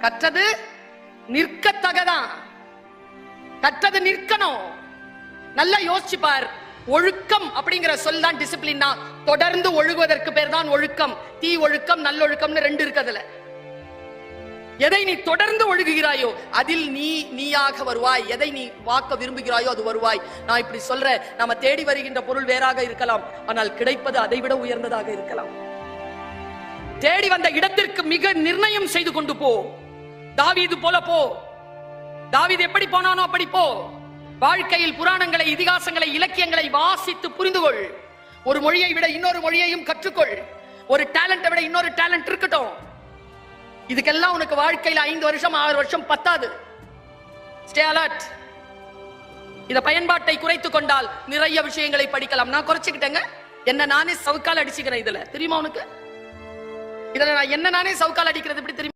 கற்றது நிற்கத்தகதான். கற்றது நிற்கணும். நல்லா யோசிச்சு பார். ஒழுக்கம் அப்படிங்கிற சொல் தான் டிசிப்ளின். தொடர்ந்து ஒழுகுவதற்கு பேர் தான் ஒழுக்கம். தீ ஒழுக்கம் நல்லொழுக்கம்னு ரெண்டு இருக்குதுல. எதை நீ தொடர்ந்து ஒழுகுகிறாயோ அதில் நீயாக வருவாய். எதை நீ வாக்க விரும்புகிறாயோ அது வருவாய். நான் இப்படி சொல்றேன், நம்ம தேடி வருகின்ற பொருள் வேறாக இருக்கலாம், ஆனால் கிடைப்பது அதைவிட உயர்ந்ததாக இருக்கலாம். தேடி வந்த இடத்திற்கு மிக நிர்ணயம் செய்து கொண்டு போ. தாவீது போல போ. தாவீது எப்படி போனானோ அப்படி போ. வாழ்க்கையில் புராணங்களை, இதிகாசங்களை, இலக்கியங்களை வாசித்து புரிந்து கொள். ஒரு மொழியை விட இன்னொரு மொழியையும் கற்றுக்கொள். ஒரு டேலண்ட்டை விட இன்னொரு டேலண்ட் இருக்கட்டும். இதுக்கெல்லாம் உனக்கு வாழ்க்கையில் 5 வருஷம் 6 வருஷம் பத்தாது. Stay alert. இத பயன்பாட்டை குறைத்துக் கொண்டால் நிறைய விஷயங்களை படிக்கலாம். நான் குறைச்சுக்கிட்டேங்க. என்ன நானே சவுக்கால் அடிச்சுக்கிறேன். இதுல தெரியுமா உனக்கு? இதுல நான் என்ன நானே சவுக்கால் அடிக்கிறது எப்படி தெரியுமா?